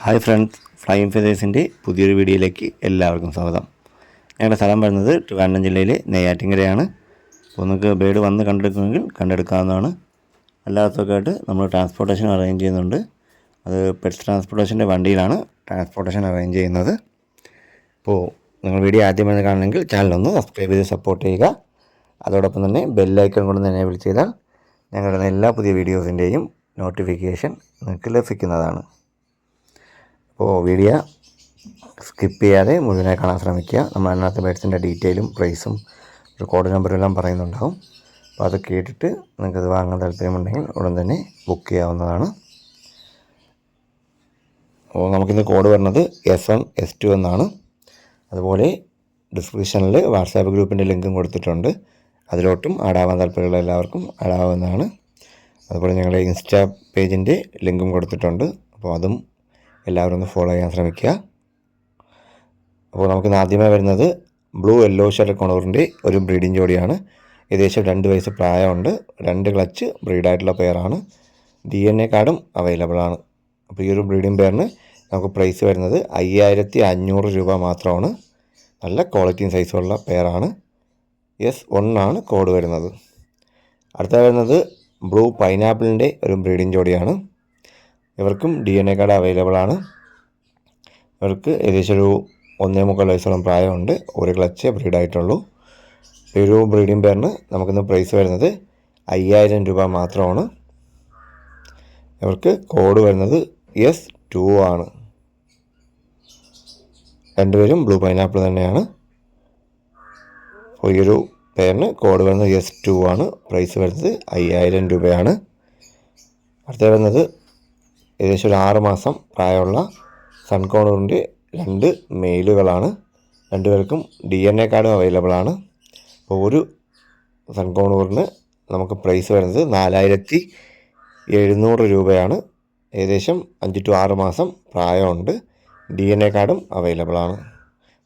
Hi friends, flying ഫെതേഴ്സിൻ്റെ പുതിയൊരു വീഡിയോയിലേക്ക് എല്ലാവർക്കും സ്വാഗതം. ഞങ്ങളുടെ സ്ഥലം വരുന്നത് ട്രിവാൻഡ്രം ജില്ലയിലെ നെയ്യാറ്റിൻകരയാണ്. അപ്പോൾ നിങ്ങൾക്ക് ബേഡ് വന്ന് കണ്ടെടുക്കുമെങ്കിൽ കണ്ടെടുക്കാവുന്നതാണ്. അല്ലാത്തതൊക്കെ ആയിട്ട് നമ്മൾ ട്രാൻസ്പോർട്ടേഷൻ അറേഞ്ച് ചെയ്യുന്നുണ്ട്. അത് പെറ്റ്സ് ട്രാൻസ്പോർട്ടേഷൻ്റെ വണ്ടിയിലാണ് ട്രാൻസ്പോർട്ടേഷൻ അറേഞ്ച് ചെയ്യുന്നത്. അപ്പോൾ നിങ്ങൾ വീഡിയോ ആദ്യമായി കാണണമെങ്കിൽ ചാനലൊന്ന് സബ്സ്ക്രൈബ് ചെയ്ത് സപ്പോർട്ട് ചെയ്യുക. അതോടൊപ്പം തന്നെ ബെല്ലൈക്കൺ കൊണ്ട് എനേബിൾ ചെയ്താൽ ഞങ്ങളുടെ എല്ലാ പുതിയ വീഡിയോസിൻ്റെയും നോട്ടിഫിക്കേഷൻ നിങ്ങൾക്ക് ലഭിക്കുന്നതാണ്. അപ്പോൾ വീഡിയോ സ്കിപ്പ് ചെയ്യാതെ മുഴുവനായി കാണാൻ ശ്രമിക്കുക. നമ്മൾ അതിനകത്ത് ബേഡ്സിൻ്റെ ഡീറ്റെയിലും പ്രൈസും ഒരു കോഡ് നമ്പറും എല്ലാം പറയുന്നുണ്ടാവും. അപ്പോൾ അത് കേട്ടിട്ട് നിങ്ങൾക്കത് വാങ്ങാൻ താല്പര്യമുണ്ടെങ്കിൽ ഉടൻ തന്നെ ബുക്ക് ചെയ്യാവുന്നതാണ്. അപ്പോൾ നമുക്കിന്ന് കോഡ് വരുന്നത് S1 S2 എന്നാണ്. അതുപോലെ ഡിസ്ക്രിപ്ഷനിൽ വാട്സാപ്പ് ഗ്രൂപ്പിൻ്റെ ലിങ്കും കൊടുത്തിട്ടുണ്ട്. അതിലോട്ടും ആഡാവാൻ താല്പര്യമുള്ള എല്ലാവർക്കും ആഡാവുന്നതാണ്. അതുപോലെ ഞങ്ങളുടെ ഇൻസ്റ്റാ പേജിൻ്റെ ലിങ്കും കൊടുത്തിട്ടുണ്ട്. അപ്പോൾ അതും എല്ലാവരും ഒന്ന് ഫോളോ ചെയ്യാൻ ശ്രമിക്കുക. അപ്പോൾ നമുക്ക് ആദ്യമായി വരുന്നത് ബ്ലൂ യെല്ലോ ഷെഡ് കൊണൂറിൻ്റെ ഒരു ബ്രീഡിംഗ് ജോഡിയാണ്. ഏകദേശം 2 വയസ്സ് പ്രായമുണ്ട്. 2 ക്ലച്ച് ബ്രീഡായിട്ടുള്ള പെയറാണ്. DNA കാർഡും അവൈലബിൾ ആണ്. അപ്പോൾ ഈ ഒരു ബ്രീഡിംഗ് പെയറിന് നമുക്ക് പ്രൈസ് വരുന്നത് 5500 രൂപ മാത്രമാണ്. നല്ല ക്വാളിറ്റിയും സൈസുള്ള പെയറാണ്. S1 ആണ് കോഡ് വരുന്നത്. അടുത്ത വരുന്നത് ബ്ലൂ പൈനാപ്പിളിൻ്റെ ഒരു ബ്രീഡിംഗ് ജോഡിയാണ്. ഇവർക്കും DNA കാർഡ് അവൈലബിൾ ആണ്. ഇവർക്ക് ഏകദേശം ഒരു 1.25 വയസ്സോളം പ്രായമുണ്ട്. 1 ക്ലച്ച് ബ്രീഡായിട്ടുള്ളൂ. ഈ ഒരു ബ്രീഡിംഗ് പെയറിന് നമുക്കിന്ന് പ്രൈസ് വരുന്നത് 5000 രൂപ മാത്രമാണ്. ഇവർക്ക് കോഡ് വരുന്നത് S2 ആണ്. രണ്ടുപേരും ബ്ലൂ പൈനാപ്പിൾ തന്നെയാണ്. അപ്പോൾ ഈ ഒരു പെയറിന് കോഡ് വരുന്നത് S2 ആണ്. പ്രൈസ് വരുന്നത് 5000 രൂപയാണ്. അടുത്ത വരുന്നത് ഏകദേശം ഒരു 6 മാസം പ്രായമുള്ള സൺകോണൂറിൻ്റെ 2 മെയിലുകളാണ്. രണ്ടുപേർക്കും DNA കാർഡും അവൈലബിൾ ആണ്. അപ്പോൾ ഒരു സൺകോണൂറിന് നമുക്ക് പ്രൈസ് വരുന്നത് 4700 രൂപയാണ്. ഏകദേശം 5 to 6 മാസം പ്രായമുണ്ട്. DNA കാർഡും അവൈലബിൾ ആണ്.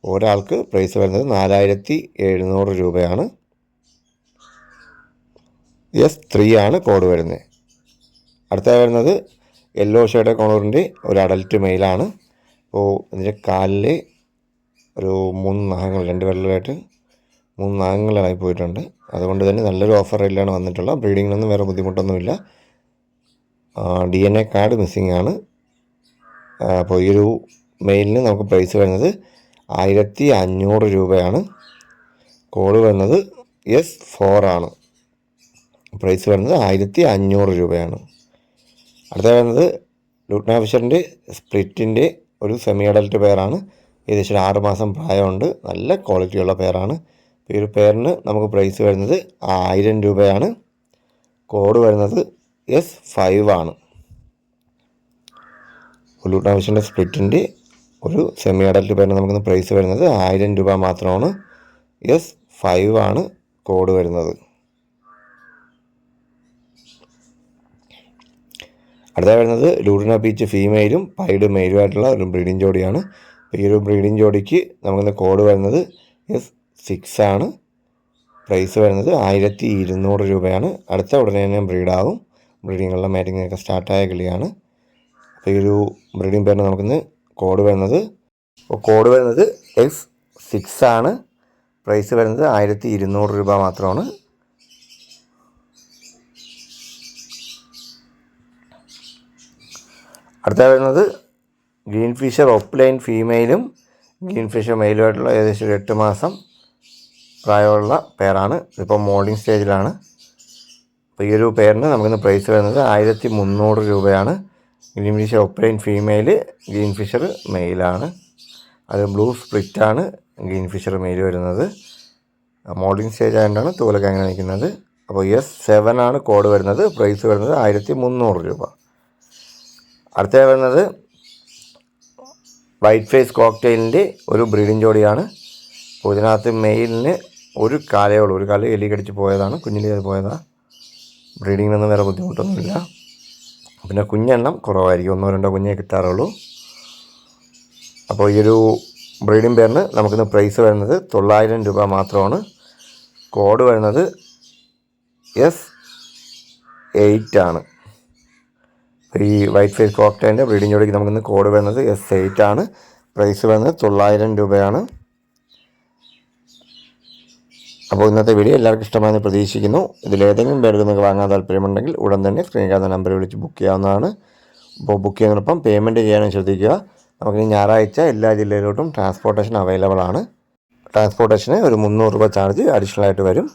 ഒരാൾക്ക് പ്രൈസ് വരുന്നത് 4700 രൂപയാണ്. S3 ആണ് കോഡ് വരുന്നത്. അടുത്ത വരുന്നത് യെല്ലോ ഷെയ്ഡ് കോണൂറിൻ്റെ ഒരു അഡൽട്ട് മെയിലാണ്. അപ്പോൾ ഇതിൻ്റെ കാലിൽ ഒരു 3 നഖങ്ങൾ 2 വിരലായിട്ട് 3 നഖങ്ങളായി പോയിട്ടുണ്ട്. അതുകൊണ്ട് തന്നെ നല്ലൊരു ഓഫർ റേറ്റിലാണ് വന്നിട്ടുള്ളത്. ബ്രീഡിങ്ങിനൊന്നും വേറെ ബുദ്ധിമുട്ടൊന്നുമില്ല. DNA കാർഡ് മിസ്സിംഗ് ആണ്. അപ്പോൾ ഈ ഒരു മെയിലിന് നമുക്ക് പ്രൈസ് വരുന്നത് 1500 രൂപയാണ്. കോഡ് വരുന്നത് S4 ആണ്. പ്രൈസ് വരുന്നത് 1500 രൂപയാണ്. അടുത്ത വരുന്നത് ലൂട്ട്ന ഫിഷറിൻ്റെ സ്പ്ലിറ്റിൻ്റെ ഒരു സെമി അഡൽട്ട് പെയറാണ്. ഏകദേശം 6 മാസം പ്രായമുണ്ട്. നല്ല ക്വാളിറ്റിയുള്ള പെയറാണ്. ഈ ഒരു പെയറിന് നമുക്ക് പ്രൈസ് വരുന്നത് 1000 രൂപയാണ്. കോഡ് വരുന്നത് S5 ആണ്. ലൂട്ട്ന ഫിഷറിൻ്റെ സ്പ്ലിറ്റിൻ്റെ ഒരു സെമി അഡൽട്ട് പെയറിന് നമുക്കിന്ന് പ്രൈസ് വരുന്നത് 1000 രൂപ മാത്രമാണ്. S5 ആണ് കോഡ് വരുന്നത്. അടുത്ത വരുന്നത് ലൂഡിന ബീച്ച് ഫീമെയിലും പൈഡ് മെയിലുമായിട്ടുള്ള ഒരു ബ്രീഡിംഗ് ജോഡിയാണ്. ഈ ഒരു ബ്രീഡിംഗ് ജോഡിക്ക് നമുക്കിന്ന് കോഡ് വരുന്നത് S6 ആണ്. പ്രൈസ് വരുന്നത് 1200 രൂപയാണ്. അടുത്ത ഉടനെ തന്നെ ബ്രീഡാവും. ബ്രീഡിങ്ങുള്ള മാറ്റിങ്ങൊക്കെ സ്റ്റാർട്ടായ കിളിയാണ്. അപ്പോൾ ഈ ഒരു ബ്രീഡിംഗ് പേരിന് നമുക്കിന്ന് കോഡ് വരുന്നത് S6 ആണ്. പ്രൈസ് വരുന്നത് 1200 രൂപ മാത്രമാണ്. അടുത്ത വരുന്നത് ഗ്രീൻ ഫിഷർ ഓപ്ലൈൻ ഫീമെയിലും ഗ്രീൻ ഫിഷർ മെയിലുമായിട്ടുള്ള ഏകദേശം ഒരു 8 മാസം പ്രായമുള്ള പെയറാണ്. ഇതിപ്പോൾ മോൾഡിങ് സ്റ്റേജിലാണ്. അപ്പോൾ ഈ ഒരു പെയറിന് നമുക്കിന്ന് പ്രൈസ് വരുന്നത് 1300 രൂപയാണ്. Green fischer opaline female, green fischer മെയിലാണ്. അത് ബ്ലൂ സ്പ്ലിറ്റാണ് ഗ്രീൻ ഫിഷർ മെയിൽ വരുന്നത്. മോൾഡിങ് സ്റ്റേജ് ആയതുകൊണ്ടാണ് തൂലൊക്കെ അങ്ങനെ നിൽക്കുന്നത്. അപ്പോൾ S7 ആണ് കോഡ് വരുന്നത്. പ്രൈസ് വരുന്നത് 1300 രൂപ. അടുത്ത വരുന്നത് വൈറ്റ് ഫേസ് കോക്ടെയിലിൻ്റെ ഒരു ബ്രീഡിംഗ് ജോഡിയാണ്. അപ്പോൾ ഇതിനകത്ത് മെയിലിന് ഒരു കാലേ ഉള്ളൂ. ഒരു കാല് എലി കടിച്ച് പോയതാണ്. കുഞ്ഞിലേ അത് പോയതാണ്. ബ്രീഡിങ്ങിനൊന്നും വേറെ ബുദ്ധിമുട്ടൊന്നുമില്ല. പിന്നെ കുഞ്ഞെണ്ണം കുറവായിരിക്കും. 1-2 കുഞ്ഞേ കിട്ടാറുള്ളൂ. അപ്പോൾ ഈ ഒരു ബ്രീഡിംഗ് പെയറിന് നമുക്കിന്ന് പ്രൈസ് വരുന്നത് 900 രൂപ മാത്രമാണ്. കോഡ് വരുന്നത് S8 ആണ്. ഈ വൈറ്റ് ഫേസ് കോക്ടെയിലിൻ്റെ ബ്രീഡിംഗ് ജോഡിക്ക് നമുക്കിന്ന് കോഡ് വരുന്നത് S8 ആണ്. പ്രൈസ് വരുന്നത് 900 രൂപയാണ്. അപ്പോൾ ഇന്നത്തെ വീഡിയോ എല്ലാവർക്കും ഇഷ്ടമാണെന്ന് പ്രതീക്ഷിക്കുന്നു. ഇതിലേതെങ്കിലും ബേഡുകൾ നിങ്ങൾക്ക് വാങ്ങാൻ താല്പര്യമുണ്ടെങ്കിൽ ഉടൻ തന്നെ സ്ക്രീൻ കാണുന്ന നമ്പറിൽ വിളിച്ച് ബുക്ക് ചെയ്യാവുന്നതാണ്. അപ്പോൾ ബുക്ക് ചെയ്യുന്നതിനൊപ്പം പേയ്മെൻറ്റ് ചെയ്യാനും ശ്രദ്ധിക്കുക. നമുക്കിനി ഞായറാഴ്ച എല്ലാ ജില്ലയിലോട്ടും ട്രാൻസ്പോർട്ടേഷൻ അവൈലബിൾ ആണ്. ട്രാൻസ്പോർട്ടേഷന് ഒരു 300 രൂപ ചാർജ് അഡീഷണൽ ആയിട്ട് വരും.